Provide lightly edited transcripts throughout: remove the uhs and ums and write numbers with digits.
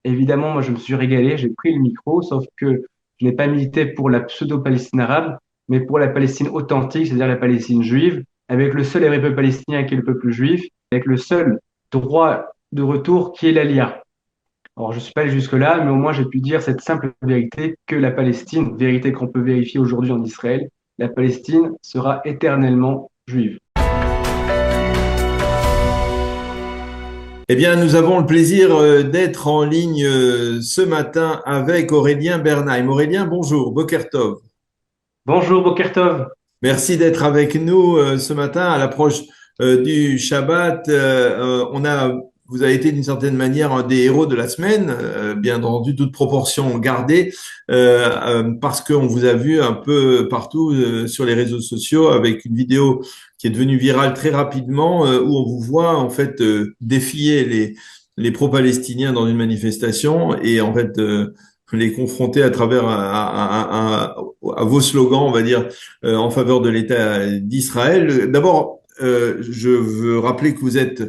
Évidemment, moi, je me suis régalé, j'ai pris le micro, sauf que je n'ai pas milité pour la pseudo-Palestine arabe, mais pour la Palestine authentique, c'est-à-dire la Palestine juive, avec le seul et vrai peuple palestinien qui est le peuple juif, avec le seul droit de retour qui est l'Alia. Alors, je ne suis pas allé jusque-là, mais au moins j'ai pu dire cette simple vérité que la Palestine, vérité qu'on peut vérifier aujourd'hui en Israël, la Palestine sera éternellement juive. Eh bien, nous avons le plaisir d'être en ligne ce matin avec Aurélien Bernheim. Aurélien, bonjour, Boker Tov. Bonjour, Bokertov. Merci d'être avec nous ce matin à l'approche du Shabbat. Vous avez été d'une certaine manière un des héros de la semaine, bien entendu, toute proportion gardée, parce qu'on vous a vu un peu partout sur les réseaux sociaux avec une vidéo qui est devenue virale très rapidement, où on vous voit en fait défier les pro-palestiniens dans une manifestation et en fait les confronter à travers à vos slogans, on va dire en faveur de l'État d'Israël. D'abord, je veux rappeler que vous êtes,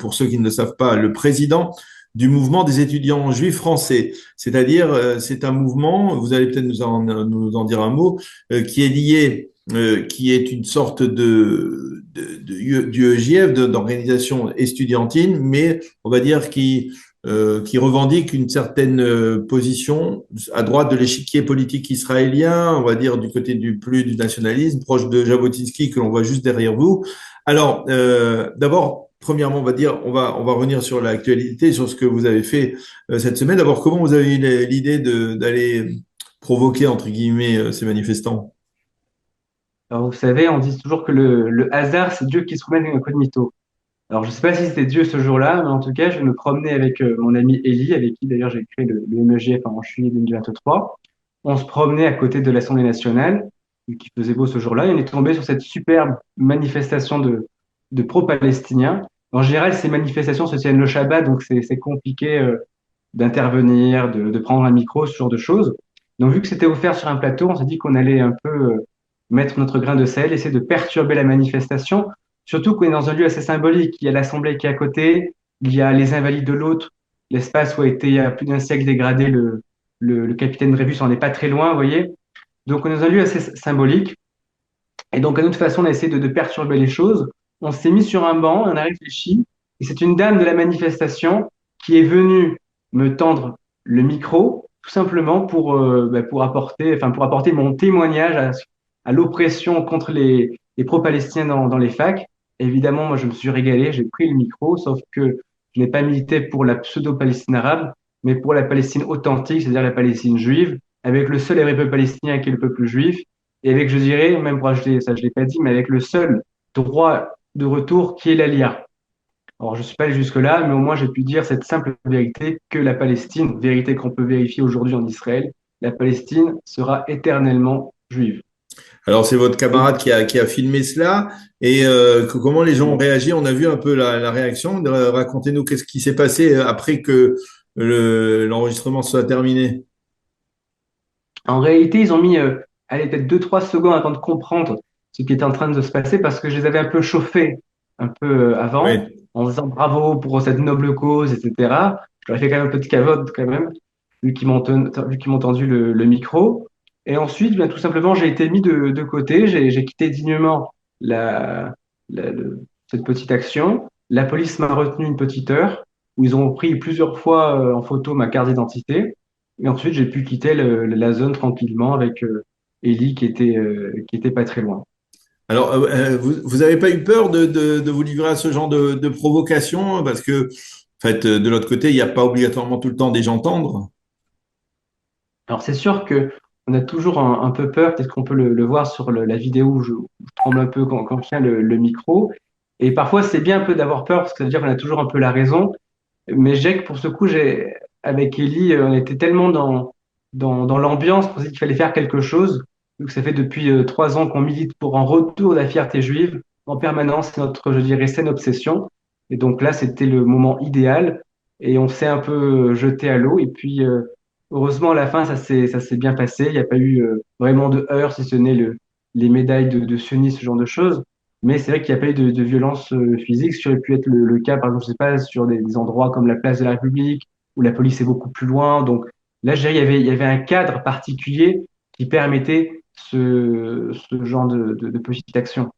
pour ceux qui ne le savent pas, le président du mouvement des étudiants juifs français. C'est-à-dire, c'est un mouvement, vous allez peut-être nous en dire un mot, qui est lié, qui est une sorte du EJF, d'organisation estudiantine, mais on va dire qui revendique une certaine position à droite de l'échiquier politique israélien, on va dire du côté du plus du nationalisme, proche de Jabotinsky que l'on voit juste derrière vous. Alors, d'abord, premièrement, on va dire, on va revenir sur l'actualité, sur ce que vous avez fait cette semaine. D'abord, comment vous avez eu l'idée d'aller provoquer entre guillemets ces manifestants? Alors, vous savez, on dit toujours que le hasard, c'est Dieu qui se promène incognito. Alors, je ne sais pas si c'était Dieu ce jour-là, mais en tout cas, je me promenais avec mon ami Eli, avec qui d'ailleurs j'ai créé le MEGF en juillet 2023. On se promenait à côté de l'Assemblée nationale, qui faisait beau ce jour-là, et on est tombé sur cette superbe manifestation de pro-palestiniens. En général, ces manifestations se tiennent le Shabbat, donc c'est compliqué d'intervenir, de prendre un micro, ce genre de choses. Donc, vu que c'était offert sur un plateau, on s'est dit qu'on allait un peu mettre notre grain de sel, essayer de perturber la manifestation. Surtout qu'on est dans un lieu assez symbolique. Il y a l'Assemblée qui est à côté, il y a les Invalides de l'autre, l'espace où a été il y a plus d'un siècle dégradé le capitaine Dreyfus, on n'est pas très loin, vous voyez. Donc on est dans un lieu assez symbolique. Et donc à notre façon, on a essayé de perturber les choses. On s'est mis sur un banc, on a réfléchi, et c'est une dame de la manifestation qui est venue me tendre le micro, tout simplement pour apporter mon témoignage à l'oppression contre les pro-palestiniens dans les facs. Évidemment, moi, je me suis régalé, j'ai pris le micro, sauf que je n'ai pas milité pour la pseudo-Palestine arabe, mais pour la Palestine authentique, c'est-à-dire la Palestine juive, avec le seul et vrai peuple palestinien qui est le peuple juif, et avec, je dirais, même pour ajouter, ça je l'ai pas dit, mais avec le seul droit de retour qui est l'Alia. Alors, je suis pas allé jusque-là, mais au moins j'ai pu dire cette simple vérité que la Palestine, vérité qu'on peut vérifier aujourd'hui en Israël, la Palestine sera éternellement juive. Alors, c'est votre camarade qui a filmé cela et comment les gens ont réagi. On a vu un peu la réaction. Racontez-nous qu'est-ce qui s'est passé après que l'enregistrement soit terminé. En réalité, ils ont mis, allez, peut-être 2, 3 secondes avant de comprendre ce qui était en train de se passer parce que je les avais un peu chauffés un peu avant Oui. en disant bravo pour cette noble cause, etc. Je leur ai fait quand même un peu de cavote quand même, vu qu'ils m'ont tendu le micro. Et ensuite, bien, tout simplement, j'ai été mis de côté, j'ai quitté dignement la- le- cette petite action. La police m'a retenu une petite heure où ils ont pris plusieurs fois en photo ma carte d'identité. Et ensuite, j'ai pu quitter la zone tranquillement avec Ellie qui était pas très loin. Alors, vous avez pas eu peur de vous livrer à ce genre de provocation parce que, en fait, de l'autre côté, il n'y a pas obligatoirement tout le temps des gens tendres. Alors, c'est sûr que on a toujours un peu peur, peut-être qu'on peut le voir sur la vidéo où je tremble un peu quand je tiens le micro. Et parfois, c'est bien un peu d'avoir peur parce que ça veut dire qu'on a toujours un peu la raison. Mais je dirais que pour ce coup, avec Ellie, on était tellement dans l'ambiance qu'on s'est dit qu'il fallait faire quelque chose. Donc, ça fait depuis 3 ans qu'on milite pour un retour de la fierté juive en permanence. C'est notre, je dirais, saine obsession. Et donc là, c'était le moment idéal. Et on s'est un peu jeté à l'eau. Et puis, heureusement, à la fin, ça s'est bien passé. Il n'y a pas eu vraiment de heurts, si ce n'est les médailles de sionistes, ce genre de choses. Mais c'est vrai qu'il n'y a pas eu de violence physique, ce qui aurait pu être le cas, par exemple, je sais pas, sur des endroits comme la place de la République où la police est beaucoup plus loin. Donc là, je dirais, il y avait un cadre particulier qui permettait ce genre de petite action.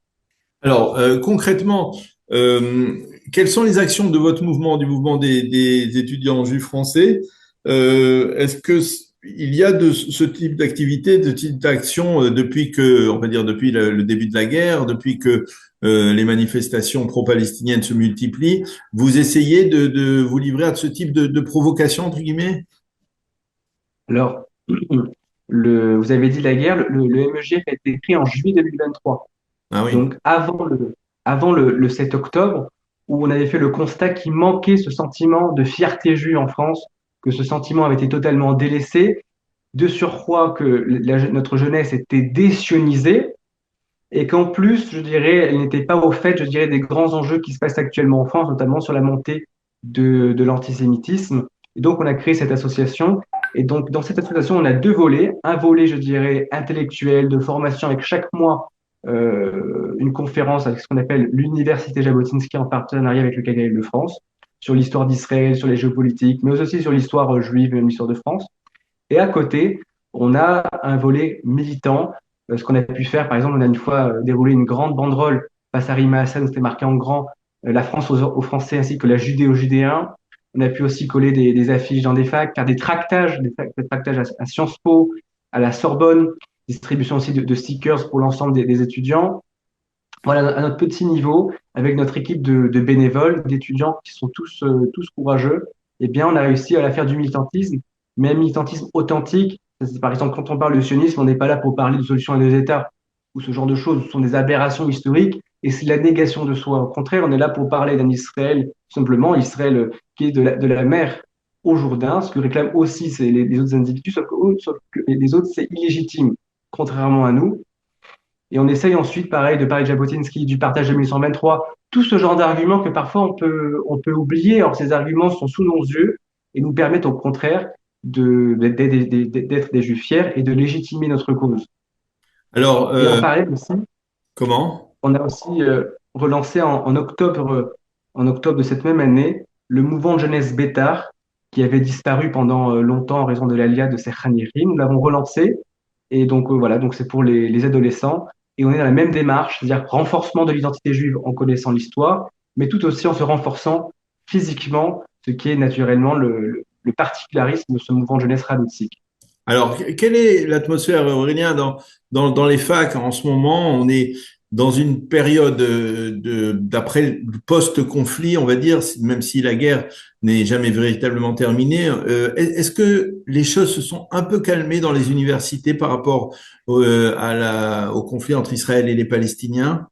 Alors, concrètement, euh, quelles sont les actions de votre mouvement, du mouvement des étudiants juifs français? Est-ce que il y a de ce type d'activité, de type d'action depuis que, on va dire, depuis le début de la guerre, depuis que les manifestations pro-palestiniennes se multiplient, vous essayez de vous livrer à ce type de provocation, entre guillemets? Alors, vous avez dit la guerre, le MEGF a été créé en juillet 2023. Ah oui. Donc avant le 7 octobre, où on avait fait le constat qu'il manquait ce sentiment de fierté juive en France, que ce sentiment avait été totalement délaissé, de surcroît que notre jeunesse était désionisée, et qu'en plus, je dirais, elle n'était pas au fait, je dirais, des grands enjeux qui se passent actuellement en France, notamment sur la montée de l'antisémitisme. Et donc, on a créé cette association. Et donc, dans cette association, on a deux volets. Un volet, je dirais, intellectuel, de formation, avec chaque mois une conférence avec ce qu'on appelle l'Université Jabotinsky en partenariat avec le KGL de France, sur l'histoire d'Israël, sur les géopolitiques, mais aussi sur l'histoire juive et même l'histoire de France. Et à côté, on a un volet militant. Ce qu'on a pu faire, par exemple, on a une fois déroulé une grande banderole face à Rima Hassan où c'était marqué en grand la France aux Français ainsi que la Judée aux Judéens. On a pu aussi coller des affiches dans des facs, faire des tractages à Sciences Po, à la Sorbonne, distribution aussi de stickers pour l'ensemble des étudiants. Voilà, à notre petit niveau, avec notre équipe de bénévoles, d'étudiants qui sont tous courageux, eh bien, on a réussi à la faire du militantisme, mais un militantisme authentique. Par exemple, quand on parle de sionisme, on n'est pas là pour parler de solution à deux États ou ce genre de choses, ce sont des aberrations historiques et c'est la négation de soi. Au contraire, on est là pour parler d'un Israël, tout simplement, Israël qui est de la mer au Jourdain, ce que réclament aussi les autres individus, sauf que les autres, c'est illégitime, contrairement à nous. Et on essaye ensuite, pareil, de parler de Jabotinsky, du partage de 1123, tout ce genre d'arguments que parfois on peut oublier. Or, ces arguments sont sous nos yeux et nous permettent au contraire d'être des juifs fiers et de légitimer notre cause. Alors, Et en parallèle aussi, comment? on a aussi relancé en octobre de cette même année le mouvement de jeunesse Bétar qui avait disparu pendant longtemps en raison de l'alia de Serhan Yeri. Nous l'avons relancé et donc voilà, donc c'est pour les adolescents. Et on est dans la même démarche, c'est-à-dire renforcement de l'identité juive en connaissant l'histoire, mais tout aussi en se renforçant physiquement, ce qui est naturellement le particularisme de ce mouvement de jeunesse rabbinique. Alors, quelle est l'atmosphère, Aurélien, dans les facs en ce moment? On est dans une période d'après le post-conflit, on va dire, même si la guerre n'est jamais véritablement terminée. Est-ce que les choses se sont un peu calmées dans les universités par rapport au conflit entre Israël et les Palestiniens?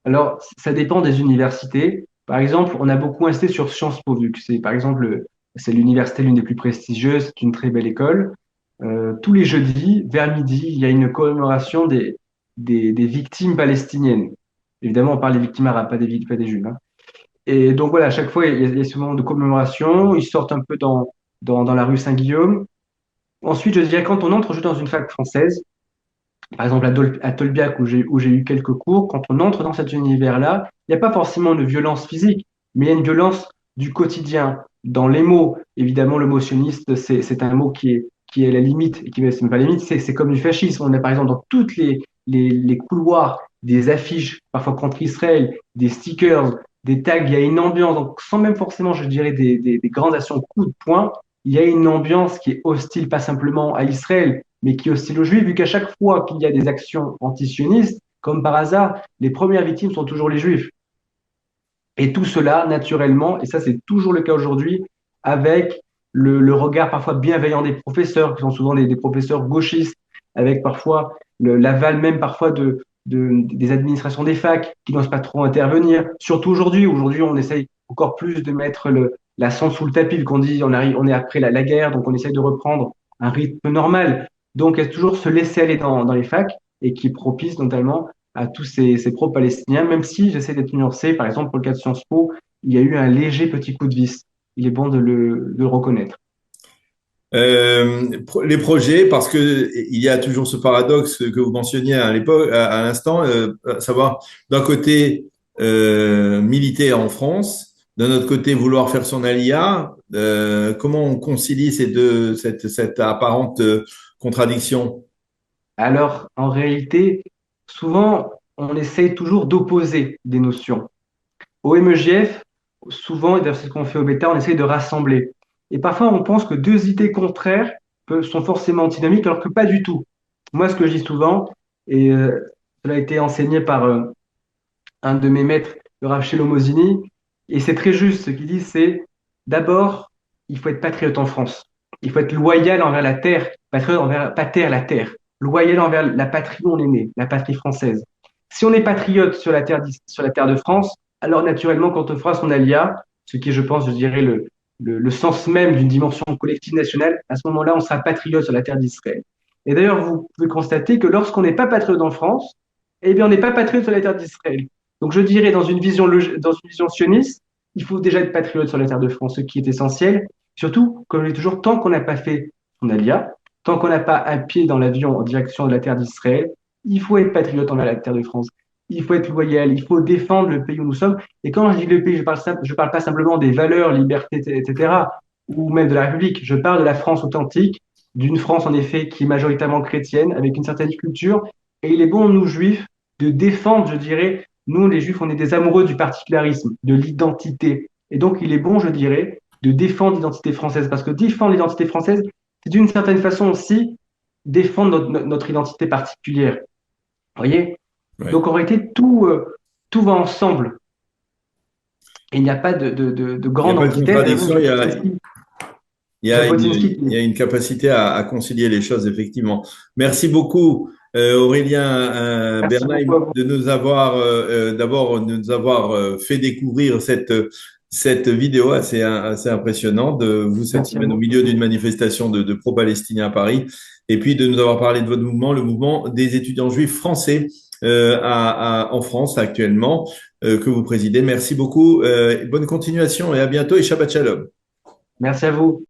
Alors, ça dépend des universités. Par exemple, on a beaucoup insisté sur Sciences Po, vu que c'est, par exemple, c'est l'université l'une des plus prestigieuses, c'est une très belle école. Tous les jeudis, vers midi, il y a une commémoration des victimes palestiniennes. Évidemment, on parle des victimes arabes, pas des juifs, hein. Et donc voilà, à chaque fois, il y a ce moment de commémoration. Ils sortent un peu dans la rue Saint-Guillaume. Ensuite, je dirais, quand on entre juste dans une fac française, par exemple à Tolbiac où j'ai eu quelques cours, quand on entre dans cet univers-là, il n'y a pas forcément de violence physique, mais il y a une violence du quotidien, dans les mots. Évidemment, le mot sioniste, c'est un mot qui est la limite, et qui n'est même pas la limite, c'est comme du fascisme. On a par exemple dans toutes les couloirs des affiches, parfois contre Israël, des stickers, des tags, il y a une ambiance, donc sans même forcément, je dirais, des grandes actions coup de poing, il y a une ambiance qui est hostile, pas simplement à Israël, mais qui est hostile aux Juifs, vu qu'à chaque fois qu'il y a des actions antisionistes, comme par hasard, les premières victimes sont toujours les Juifs. Et tout cela, naturellement, et ça c'est toujours le cas aujourd'hui, avec le regard parfois bienveillant des professeurs, qui sont souvent des professeurs gauchistes, avec parfois l'aval même parfois des administrations des facs, qui n'osent pas trop intervenir. Surtout aujourd'hui, on essaye encore plus de mettre la cendre sous le tapis, vu qu'on dit on est après la guerre, donc on essaye de reprendre un rythme normal. Donc, il y a toujours se laisser aller dans les facs et qui est propice notamment à tous ces pro-palestiniens, même si j'essaie d'être nuancé. Par exemple, pour le cas de Sciences Po, il y a eu un léger petit coup de vis. Il est bon de le reconnaître. Les projets, parce que il y a toujours ce paradoxe que vous mentionniez à l'époque, à l'instant, à savoir d'un côté militaire en France, d'un autre côté, vouloir faire son alia. Comment on concilie cette apparente contradiction? Alors, en réalité, souvent, on essaye toujours d'opposer des notions. Au MEGF, souvent, et d'ailleurs c'est ce qu'on fait au bêta, on essaye de rassembler. Et parfois, on pense que deux idées contraires sont forcément antinomiques, alors que pas du tout. Moi, ce que je dis souvent, et cela a été enseigné par un de mes maîtres, le Rav Shlomo Mosini, et c'est très juste, ce qu'il dit, c'est d'abord, il faut être patriote en France. Il faut être loyal envers la terre, patriote envers pater, la terre, loyal envers la patrie où on est né, la patrie française. Si on est patriote sur la terre de France, alors naturellement, quand on fera son alia, ce qui est, je pense, je dirais, le sens même d'une dimension collective nationale, à ce moment-là, on sera patriote sur la terre d'Israël. Et d'ailleurs, vous pouvez constater que lorsqu'on n'est pas patriote en France, eh bien, on n'est pas patriote sur la terre d'Israël. Donc, je dirais, dans une vision sioniste, il faut déjà être patriote sur la terre de France, ce qui est essentiel. Surtout, comme je dis toujours, tant qu'on n'a pas fait son alia, tant qu'on n'a pas un pied dans l'avion en direction de la terre d'Israël, il faut être patriote envers la terre de France. Il faut être loyal, il faut défendre le pays où nous sommes. Et quand je dis le pays, je parle pas simplement des valeurs, liberté, etc., ou même de la République. Je parle de la France authentique, d'une France en effet qui est majoritairement chrétienne, avec une certaine culture. Et il est bon, nous juifs, de défendre, je dirais, nous les juifs, on est des amoureux du particularisme, de l'identité. Et donc il est bon, je dirais, de défendre l'identité française, parce que défendre l'identité française, c'est d'une certaine façon aussi défendre notre identité particulière. Vous voyez? Ouais. Donc en réalité, tout va ensemble. Et il n'y a pas de Il n'y a grande pas de antithèse. Et même contradiction, Jabotinsky il y a une capacité à concilier les choses, effectivement. Merci beaucoup, Aurélien merci beaucoup à Bernheim, vous. de nous avoir d'abord de nous avoir fait découvrir cette vidéo assez impressionnante de vous cette Merci à semaine au vous. milieu d'une manifestation de pro-palestiniens à Paris, et puis de nous avoir parlé de votre mouvement, le mouvement des étudiants juifs français en France actuellement, que vous présidez. Merci beaucoup, bonne continuation et à bientôt et Shabbat Shalom. Merci à vous.